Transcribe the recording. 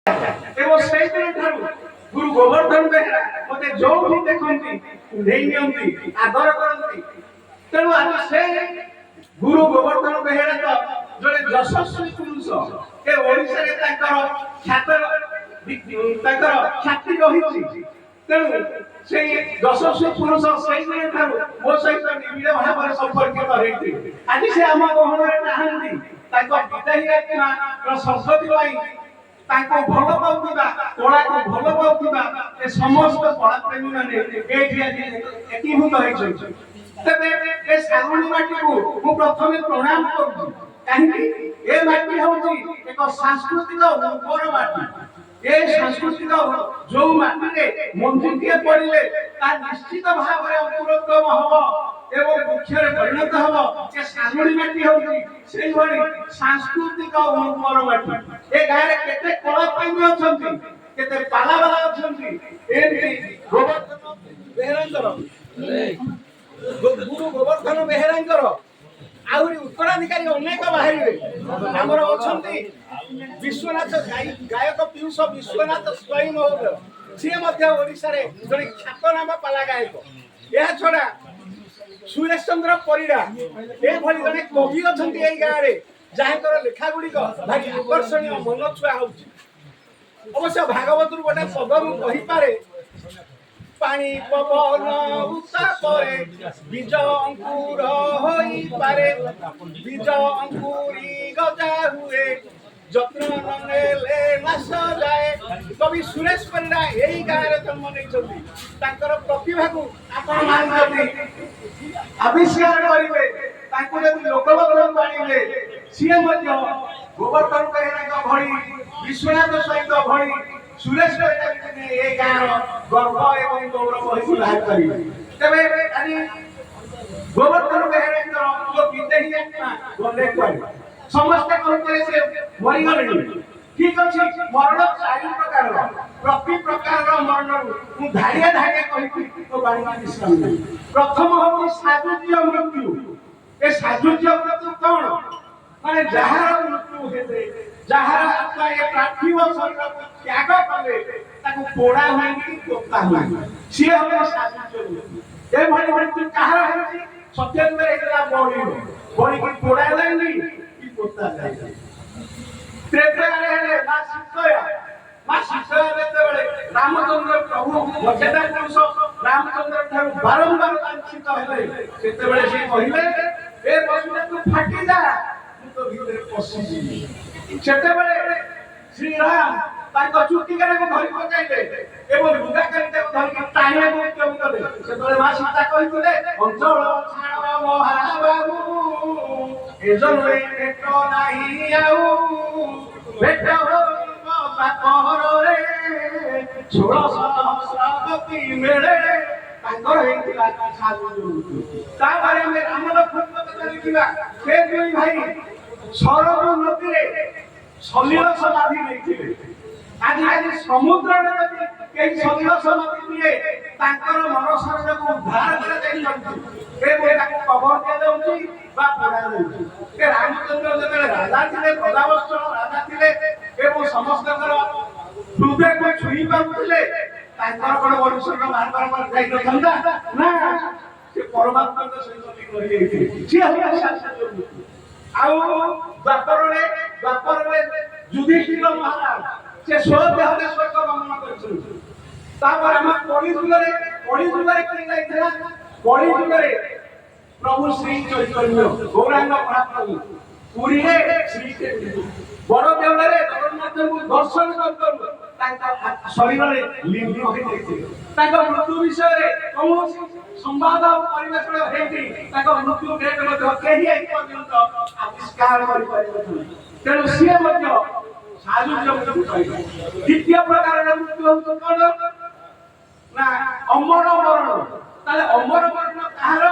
এবং সেই ଠାରୁ ଗୁରୁ ଗୋବର୍ଦ୍ଧନ ବେହେରା ମତେ ଯୋଉଠି ଦେଖନ୍ତି ନେଇ ନିଅନ୍ତି ଆଦର କରନ୍ତି। ତେଣୁ ଆମେ ସେ ଗୁରୁ ଗୋବର୍ଦ୍ଧନ ବେହେରା ତ ଜଣେ ଯଶସ୍ୱୀ ପୁରୁଷ ଏ ଓଡ଼ିଶାରେ ତାଙ୍କର ଖ୍ୟାତି ରହିଛି। ତେଣୁ ସେଇ ଯଶସ୍ୱୀ ପୁରୁଷ ସେଇଦିନ ଠାରୁ ମୋ ସହିତ ନିବିଡ଼ ଭାବରେ ସମ୍ପର୍କିତ ହେଇଥିଲେ। ଆଜି ସେ ଆମ ଗହଣରେ ନାହାନ୍ତି। ତାଙ୍କ ବିଦାୟୀ ଆତ୍ମାର ସଦ୍ଗତି ପାଇଁ ତାଙ୍କୁ ଭଲ ପାଉଥିବା କଳାକୁ ଭଲ ପାଉଥିବା ଏ ସମସ୍ତ କଳାପ୍ରେମୀ ମାନେ ଏଇଠି ଆଜି ଏକୀଭୂତ ହେଇଛନ୍ତି। ତେବେ ଏ ଶାଗୁଣି ମାଟିକୁ ମୁଁ ପ୍ରଥମେ ପ୍ରଣାମ କରୁଛି। କାହିଁକି ଏ ମାଟି ହେଉଛି ଏକ ସାଂସ୍କୃତିକ ଉର୍ବର ମାଟି। ଏ ସାଂସ୍କୃତିକ ଯୋଉ ମାଟିରେ ମଞ୍ଜିଟିଏ ପଡ଼ିଲେ ତା ନିଶ୍ଚିତ ଭାବରେ ଅଙ୍କୁରୋଦ୍ଗମ ହବ ଏବଂ ବୃକ୍ଷରେ ପରିଣତ ହବ। ଏ ଶାଗୁଣି ମାଟି ହେଉଛି ସେଇଭଳି ସାଂସ୍କୃତିକ ଉର୍ବର ମାଟି। ଏ ଗାଁରେ କେତେ କଳାପ୍ରେମୀ ଅଛନ୍ତି, କେତେ ପାଲାବାଲା ଅଛନ୍ତି। ଏମିତି ଗୋବର୍ଦ୍ଧନ ବେହେରାଙ୍କର ଗୁରୁ ଗୋବର୍ଦ୍ଧନ ବେହେରାଙ୍କର ଆହୁରି ଉତ୍ତରାଧିକାରୀ ଅନେକ ବାହାରିବେ। ଆମର ଅଛନ୍ତି ବିଶ୍ୱନାଥ ଗାୟକ ପିୟୁଷ ବିଶ୍ୱନାଥ ସ୍ୱାଇଁ ମହୋଦୟ। ସିଏ ମଧ୍ୟ ଓଡ଼ିଶାରେ ଜଣେ ଖ୍ୟାତନାମା ପାଲା ଗାୟକ। ଏହା ଛଡ଼ା ସୁରେଶ ଚନ୍ଦ୍ର ପରିଡ଼ା ଏଭଳି ଜଣେ କବି ଅଛନ୍ତି ଏଇ ଗାଁରେ, ଯାହାଙ୍କର ଲେଖା ଗୁଡ଼ିକ ଭାରି ଆକର୍ଷଣୀୟ, ମନଛୁଆ ହେଉଛି। ଅବଶ୍ୟ ଭାଗବତରୁ ଗୋଟେ ପଦ ମୁଁ କହିପାରେ, ପାଣି ପବନ ଉତ୍ତାପରେ ବୀଜ ଅଙ୍କୁର ହୋଇପାରେ, ବୀଜ ଅଙ୍କୁରି ଗଜା ହୁଏ, ଯତ୍ନ ନ ନେଲେ ନାଶ ଯାଏ। କବି ସୁରେଶ ପରିଡ଼ା ଏଇ ଗାଁରେ ଜନ୍ମ ନେଇଛନ୍ତି। ତାଙ୍କର ପ୍ରତିଭାକୁ ଆପଣ ମାନନ୍ତି, ଆବିଷ୍କାର କରିବେ, ତାଙ୍କୁ ଯଦି ଲୋକଲୋଚନକୁ ଆଣିବେ, ସିଏ ମଧ୍ୟ ଗୋବର୍ଦ୍ଧନ ବେହେରାଙ୍କ ଭଳି, ବିଶ୍ୱନାଥ ସ୍ୱାଇଁଙ୍କ ଭଳି, ସୁରେଶ ପରିଡ଼ା ଏ ଗାଁର ଗର୍ବ ଏବଂ ଗୌରବ ହୋଇ ବାହାର କରିବେ। ତେବେ ଆଜି ଗୋବର୍ଦ୍ଧନ ବେହେରାଙ୍କର ଯୋଉ ବିଦେହୀ ଆତ୍ମା ଗଲେ କୁଆଡ଼େ? ସମସ୍ତେ କହୁଥିଲେ ସେ ମରିଗଲେଣି। ଠିକ ଅଛି, ମରଣ ଚାରି ପ୍ରକାରର। ପ୍ରତି ପ୍ରକାରର ମରଣରୁ ମୁଁ ଧାଡ଼ିଆ ଧାଡ଼ିଆ କହିବି ତ ବାଣିଜ୍ୟ ବିଶ୍ରାମ ନେବି। ପ୍ରଥମ ହେଉଛି ସାଜୁଜ୍ୟ ମୃତ୍ୟୁ। ଏ ସାଜୁଜ୍ୟ ମୃତ୍ୟୁ କଣ? ମାନେ ଯାହାର ମୃତ୍ୟୁ ହେଲେ, ଯାହାର ଆତ୍ମା ଏ ପାର୍ଥିବ ଶରୀରକୁ ତ୍ୟାଗ କଲେ, ତାକୁ ପୋଡ଼ା ହୁଏନି, ପୋତା ହୁଏନି। ସିଏ ହେଉଛି ସାଜୁଜ୍ୟ ମୃତ୍ୟୁ। ଏଭଳି ମୃତ୍ୟୁ କାହାର ହେଉଛି? ସତ୍ୟଯୁଗରେ ହେଇଥିଲା ବଳିର। ବଳିକି ପୋଡ଼ା ଯାଇନି କି ପୋତା ଯାଇନି। ତ୍ରେତୟାରେ ହେଲେ ମା ସୀତୟା ଯେତେବେଳେ ରାମଚନ୍ଦ୍ର ପ୍ରଭୁ ମର୍ଯ୍ୟାଦା ପୁରୁଷ ରାମଚନ୍ଦ୍ର ଠାରୁ ବାରମ୍ବାର ଲାଞ୍ଛିତ ହେଲେ, ସେତେବେଳେ ସେ କହିଲେ, ଏ ପଶୁଟା ତୁ ଫାଟି ଯା, ମୁଁ ତୋ ଭିତରେ ପଶିଯିବି। ସେତେବେଳେ ଶ୍ରୀରାମ ତାଙ୍କ ଚୁଟିକାଟାକୁ ଧରି ପକାଇଲେ ଏବଂ ଲୁଗାକାନିଟାକୁ ଧରିକି ଟାଣିବାକୁ ଉଦ୍ୟମ କଲେ। ସେତେବେଳେ ମା ସୀତା କହିଥିଲେ, ଅଞ୍ଚଳ ଛାଡ଼ ମହାବାହୁ, ଏ ଜନ୍ମରେ ଭେଟ ନାହିଁ ଆଉ, ଭେଟ ହୋଇବ ବାପଘରରେ, 16 ମିଳେ। ତାଙ୍କର ହେଇଥିଲା ସାଜୁଜ୍ୟ। ତାପରେ ଆମେ ରାମ ଲକ୍ଷ୍ମଣଙ୍କ କଥା ଦେଖିବା। ସେ ଦୁଇ ଭାଇ ସରୟୂ ନଦୀରେ ସଲିଳ ସମାଧି ନେଇଥିଲେ। ଆଜି ସମୁଦ୍ରରେ ଯଦି କେହି ସଲିଳ ସମାଧି ନିଏ, ତାଙ୍କର ମନ ଶରୀରକୁ ଉଦ୍ଧାର କରାଯାଇପାରୁଛି ଏବଂ ତାକୁ କବର ଦିଆଯାଉଛି ବା ପୋଡ଼ାଯାଉଛି। ରାମଚନ୍ଦ୍ର ଯେତେବେଳେ ରାଜା ଥିଲେ, ପ୍ରଜାବତ୍ସଳ ରାଜା ଥିଲେ ଏବଂ ସମସ୍ତଙ୍କର ହୃଦୟକୁ ଛୁଇଁ ପାରୁଥିଲେ, ତାଙ୍କର କଣ ମନୁଷ୍ୟର ବାରମ୍ବାର ଯାଇନଥାନ୍ତା? ନା, ସେ ପରମାତ୍ମାଙ୍କ ସହିତ ଲିନ ହୋଇଯାଇଥିଲେ। ସିଏ ହେଲା ସାଜୁଜ୍ୟ ମୃତ୍ୟୁ। ଆଉ ଦ୍ୱାପରରେ ଯୁଧିଷ୍ଠିର ମହାରାଜ ସେ ସ୍ୱଦେହରେ ସ୍ୱର୍ଗ ଗମନ କରିଛନ୍ତି। ତାପରେ ଆମ କଳିଯୁଗରେ କିଏ ଯାଇଥିଲା? କଳିଯୁଗରେ ପ୍ରଭୁ ଶ୍ରୀ ଚୈତନ୍ୟ ଗୌରାଙ୍ଗ ମହାପ୍ରଭୁ ପୁରୀରେ ବଡ଼ ଦେଉଳରେ ଜଗନ୍ନାଥଙ୍କୁ ଦର୍ଶନ କରୁ ତାଙ୍କ ଶରୀରରେ ଲିଙ୍ଗ ହୋଇଯାଇଥିଲେ। ତାଙ୍କ ମୃତ୍ୟୁ ବିଷୟରେ କୌଣସି ସମ୍ବାଦ ପରିବେଷଣ ହେଇନି। ତାଙ୍କ ମୃତ୍ୟୁ ଡେଟ୍ ମଧ୍ୟ କେହି ଆଜି ପର୍ଯ୍ୟନ୍ତ ଆବିଷ୍କାର କରିପାରିନଥିଲେ। ତେଣୁ ସିଏ ମଧ୍ୟ ସାଜୁଜ୍ୟ ମୃତ୍ୟୁ କହିବେ। ଦ୍ୱିତୀୟ ପ୍ରକାରର ମୃତ୍ୟୁ ହେଉଛି କଣ? ନା ଅମର ମରଣ। ତାହେଲେ ଅମର ମରଣ କାହାର?